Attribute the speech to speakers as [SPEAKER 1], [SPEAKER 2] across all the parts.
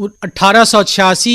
[SPEAKER 1] 1886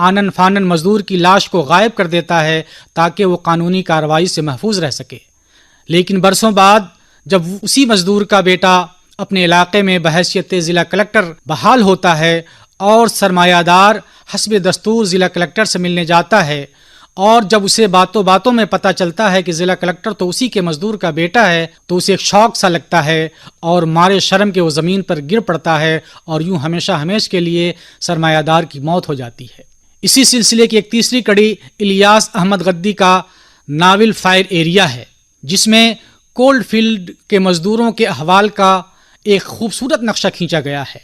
[SPEAKER 1] آنن فانن مزدور کی لاش کو غائب کر دیتا ہے تاکہ وہ قانونی کارروائی سے محفوظ رہ سکے۔ لیکن برسوں بعد جب اسی مزدور کا بیٹا اپنے علاقے میں بحیثیت ضلع کلکٹر بحال ہوتا ہے اور سرمایہ دار حسب دستور ضلع کلکٹر سے ملنے جاتا ہے، اور جب اسے باتوں باتوں میں پتہ چلتا ہے کہ ضلع کلکٹر تو اسی کے مزدور کا بیٹا ہے، تو اسے ایک شوق سا لگتا ہے اور مارے شرم کے وہ زمین پر گر پڑتا ہے اور یوں ہمیشہ ہمیش کے لیے سرمایہ دار کی موت ہو جاتی ہے۔ اسی سلسلے کی ایک تیسری کڑی الیاس احمد غدی کا ناول فائر ایریا ہے، جس میں کولڈ فیلڈ کے مزدوروں کے احوال کا ایک خوبصورت نقشہ کھینچا گیا ہے۔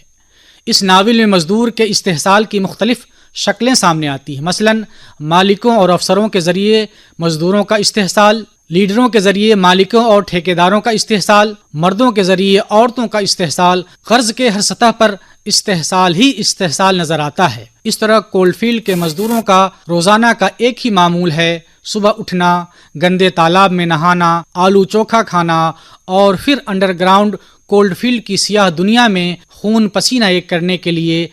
[SPEAKER 1] اس ناول میں مزدور کے استحصال کی مختلف شکلیں سامنے آتی ہیں، مثلاً مالکوں اور افسروں کے ذریعے مزدوروں کا استحصال، لیڈروں کے ذریعے مالکوں اور ٹھیکیداروں کا استحصال، مردوں کے ذریعے عورتوں کا استحصال، قرض کے ہر سطح پر استحصال ہی استحصال نظر آتا ہے۔ اس طرح کولڈ فیلڈ کے مزدوروں کا روزانہ کا ایک ہی معمول ہے، صبح اٹھنا، گندے تالاب میں نہانا، آلو چوکھا کھانا اور پھر انڈر گراؤنڈ کولڈ فیلڈ کی سیاہ دنیا میں خون پسینہ ایک کرنے کے لیے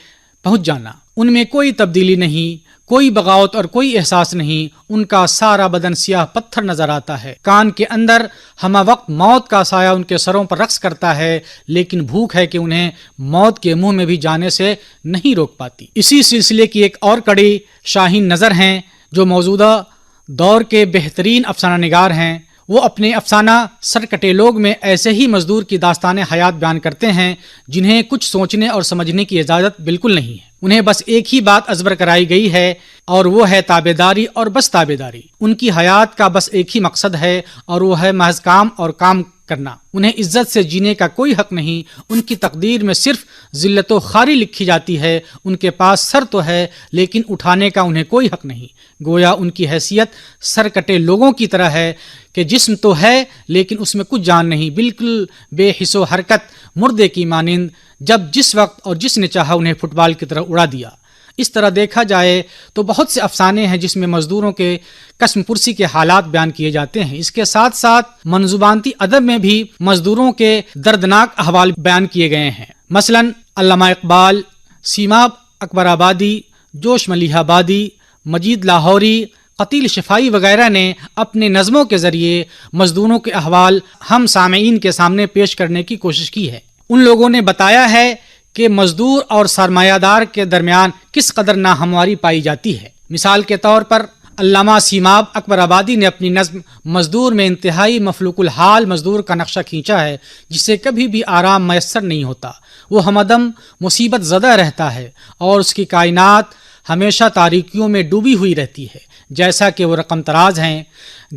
[SPEAKER 1] پہنچ جانا۔ ان میں کوئی تبدیلی نہیں، کوئی بغاوت اور کوئی احساس نہیں، ان کا سارا بدن سیاہ پتھر نظر آتا ہے، کان کے اندر ہمہ وقت موت کا سایہ ان کے سروں پر رقص کرتا ہے، لیکن بھوک ہے کہ انہیں موت کے منہ میں بھی جانے سے نہیں روک پاتی۔ اسی سلسلے کی ایک اور کڑی شاہین نظر ہیں، جو موجودہ دور کے بہترین افسانہ نگار ہیں۔ وہ اپنے افسانہ سرکٹے لوگ میں ایسے ہی مزدور کی داستان حیات بیان کرتے ہیں جنہیں کچھ سوچنے اور سمجھنے کی اجازت بالکل نہیں ہے۔ انہیں بس ایک ہی بات ازبر کرائی گئی ہے اور وہ ہے تابعداری اور بس تابعداری۔ ان کی حیات کا بس ایک ہی مقصد ہے اور وہ ہے محض کام اور کام کرنا۔ انہیں عزت سے جینے کا کوئی حق نہیں۔ ان کی تقدیر میں صرف ذلت و خواری لکھی جاتی ہے۔ ان کے پاس سر تو ہے لیکن اٹھانے کا انہیں کوئی حق نہیں۔ گویا ان کی حیثیت سر کٹے لوگوں کی طرح ہے کہ جسم تو ہے لیکن اس میں کچھ جان نہیں، بالکل بے حس و حرکت، مردے کی مانند، جب جس وقت اور جس نے چاہا انہیں فٹ بال کی طرح اڑا دیا۔ اس طرح دیکھا جائے تو بہت سے افسانے ہیں جس میں مزدوروں کے قسم پرسی کے حالات بیان کیے جاتے ہیں۔ اس کے ساتھ ساتھ منظوماتی ادب میں بھی مزدوروں کے دردناک احوال بیان کیے گئے ہیں۔ مثلاً علامہ اقبال، سیماب اکبر آبادی، جوش ملیح آبادی، مجید لاہوری، قتیل شفائی وغیرہ نے اپنے نظموں کے ذریعے مزدوروں کے احوال ہم سامعین کے سامنے پیش کرنے کی کوشش کی ہے۔ ان لوگوں نے بتایا ہے کہ مزدور اور سرمایہ دار کے درمیان کس قدر ناہمواری پائی جاتی ہے۔ مثال کے طور پر علامہ سیماب اکبر آبادی نے اپنی نظم مزدور میں انتہائی مفلوق الحال مزدور کا نقشہ کھینچا ہے، جسے کبھی بھی آرام میسر نہیں ہوتا۔ وہ ہمدم مصیبت زدہ رہتا ہے اور اس کی کائنات ہمیشہ تاریکیوں میں ڈوبی ہوئی رہتی ہے، جیسا کہ وہ رقم تراز ہیں۔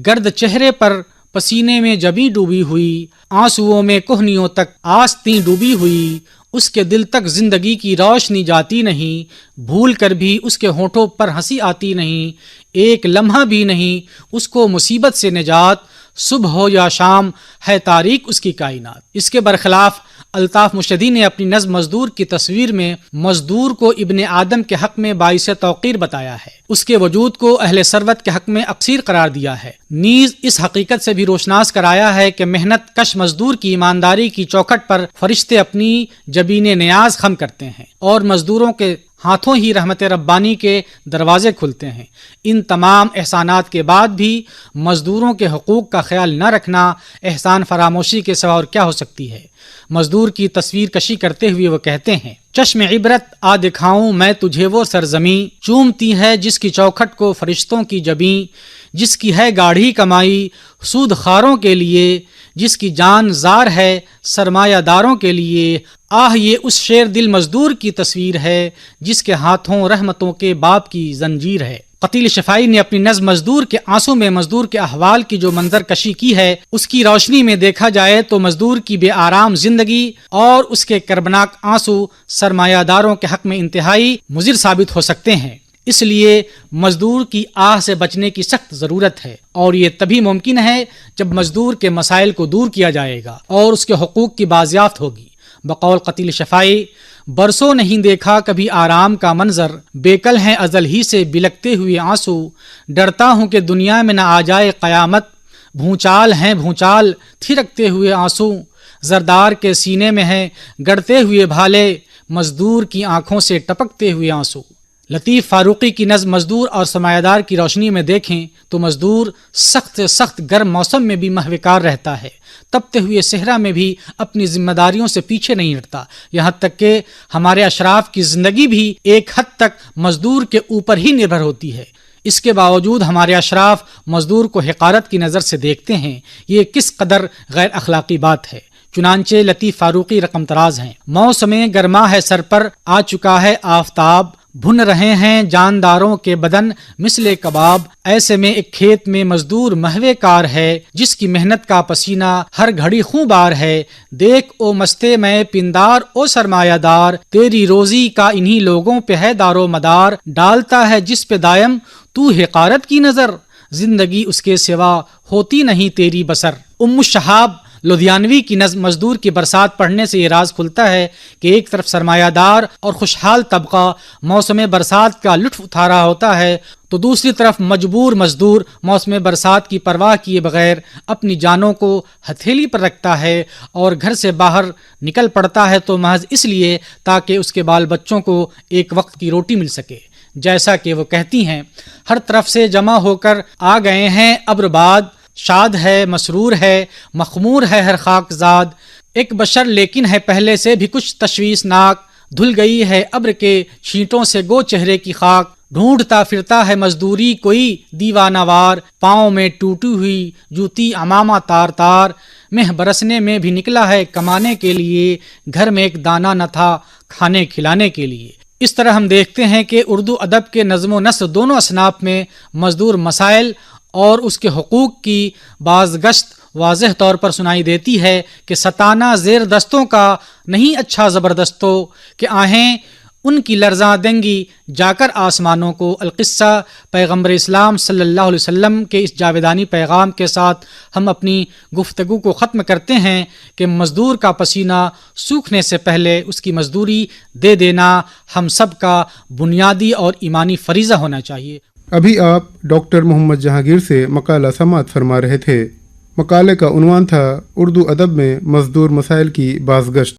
[SPEAKER 1] گرد چہرے پر پسینے میں جبیں ڈوبی ہوئی، آنسوؤں میں کوہنیوں تک آستیں ڈوبی ہوئی، اس کے دل تک زندگی کی روشنی جاتی نہیں، بھول کر بھی اس کے ہونٹوں پر ہنسی آتی نہیں، ایک لمحہ بھی نہیں اس کو مصیبت سے نجات، صبح ہو یا شام ہے تاریک اس کی کائنات۔ اس کے برخلاف الطاف مشتدی نے اپنی نظم مزدور کی تصویر میں مزدور کو ابن آدم کے حق میں باعث توقیر بتایا ہے، اس کے وجود کو اہل ثروت کے حق میں اقصیر قرار دیا ہے، نیز اس حقیقت سے بھی روشناس کرایا ہے کہ محنت کش مزدور کی ایمانداری کی چوکھٹ پر فرشتے اپنی جبین نیاز خم کرتے ہیں اور مزدوروں کے ہاتھوں ہی رحمت ربانی کے دروازے کھلتے ہیں۔ ان تمام احسانات کے بعد بھی مزدوروں کے حقوق کا خیال نہ رکھنا احسان فراموشی کے سوا اور کیا ہو سکتی ہے۔ مزدور کی تصویر کشی کرتے ہوئے وہ کہتے ہیں، چشم عبرت آ دکھاؤں میں تجھے وہ سرزمیں، چومتی ہے جس کی چوکھٹ کو فرشتوں کی جبیں، جس کی ہے گاڑھی کمائی سود خاروں کے لیے، جس کی جان زار ہے سرمایہ داروں کے لیے۔ آہ یہ اس شیر دل مزدور کی تصویر ہے جس کے ہاتھوں رحمتوں کے باپ کی زنجیر ہے۔ قتیل شفائی نے اپنی نظم مزدور کے آنسو میں مزدور کے احوال کی جو منظر کشی کی ہے، اس کی روشنی میں دیکھا جائے تو مزدور کی بے آرام زندگی اور اس کے کربناک آنسو سرمایہ داروں کے حق میں انتہائی مضر ثابت ہو سکتے ہیں۔ اس لیے مزدور کی آہ سے بچنے کی سخت ضرورت ہے، اور یہ تبھی ممکن ہے جب مزدور کے مسائل کو دور کیا جائے گا اور اس کے حقوق کی بازیافت ہوگی۔ بقول قتیل شفائی، برسوں نہیں دیکھا کبھی آرام کا منظر، بیکل ہیں ازل ہی سے بلکتے ہوئے آنسو، ڈرتا ہوں کہ دنیا میں نہ آ جائے قیامت، بھونچال ہیں بھونچال تھرکتے ہوئے آنسو، زردار کے سینے میں ہیں گڑتے ہوئے بھالے، مزدور کی آنکھوں سے ٹپکتے ہوئے آنسو۔ لطیف فاروقی کی نظم مزدور اور سرمایہ دار کی روشنی میں دیکھیں تو مزدور سخت سے سخت گرم موسم میں بھی مہوکار رہتا ہے، تپتے ہوئے صحرا میں بھی اپنی ذمہ داریوں سے پیچھے نہیں ہٹتا، یہاں تک کہ ہمارے اشراف کی زندگی بھی ایک حد تک مزدور کے اوپر ہی نربھر ہوتی ہے۔ اس کے باوجود ہمارے اشراف مزدور کو حقارت کی نظر سے دیکھتے ہیں، یہ کس قدر غیر اخلاقی بات ہے۔ چنانچہ لطیف فاروقی رقم تراز ہیں: موسم گرما ہے سر پر آ چکا ہے آفتاب، بھن رہے ہیں جانداروں کے بدن مثل کباب، ایسے میں ایک کھیت میں مزدور مہوے کار ہے، جس کی محنت کا پسینہ ہر گھڑی خوں بار ہے، دیکھ او مستے میں پندار او سرمایہ دار، تیری روزی کا انہی لوگوں پہ ہے دار و مدار، ڈالتا ہے جس پہ دائم تو حقارت کی نظر، زندگی اس کے سوا ہوتی نہیں تیری بسر۔ ام شہاب لدھیانوی کی نظم مزدور کی برسات پڑھنے سے یہ راز کھلتا ہے کہ ایک طرف سرمایہ دار اور خوشحال طبقہ موسم برسات کا لطف اٹھا رہا ہوتا ہے تو دوسری طرف مجبور مزدور موسم برسات کی پرواہ کیے بغیر اپنی جانوں کو ہتھیلی پر رکھتا ہے اور گھر سے باہر نکل پڑتا ہے تو محض اس لیے تاکہ اس کے بال بچوں کو ایک وقت کی روٹی مل سکے۔ جیسا کہ وہ کہتی ہیں: ہر طرف سے جمع ہو کر آ گئے ہیں ابر باد، شاد ہے مسرور ہے مخمور ہے ہر خاک زاد، ایک بشر لیکن ہے پہلے سے بھی کچھ تشویش ناک، دھل گئی ہے ابر کے چھینٹوں سے گو چہرے کی خاک، ڈھونڈتا پھرتا ہے مزدوری کوئی دیوانہ وار، پاؤں میں ٹوٹی ہوئی جوتی امامہ تار تار، مہ برسنے میں بھی نکلا ہے کمانے کے لیے، گھر میں ایک دانہ نہ تھا کھانے کھلانے کے لیے۔ اس طرح ہم دیکھتے ہیں کہ اردو ادب کے نظم و نثر دونوں اصناف میں مزدور مسائل اور اس کے حقوق کی بازگشت واضح طور پر سنائی دیتی ہے کہ ستانہ زیر دستوں کا نہیں اچھا زبردستوں، کہ آہیں ان کی لرزاں دیں گی جا کر آسمانوں کو۔ القصہ پیغمبر اسلام صلی اللہ علیہ وسلم کے اس جاویدانی پیغام کے ساتھ ہم اپنی گفتگو کو ختم کرتے ہیں کہ مزدور کا پسینہ سوکھنے سے پہلے اس کی مزدوری دے دینا ہم سب کا بنیادی اور ایمانی فریضہ ہونا چاہیے۔
[SPEAKER 2] ابھی آپ ڈاکٹر محمد جہانگیر سے مقالہ سماعت فرما رہے تھے۔ مقالے کا عنوان تھا اردو ادب میں مزدور مسائل کی بازگشت۔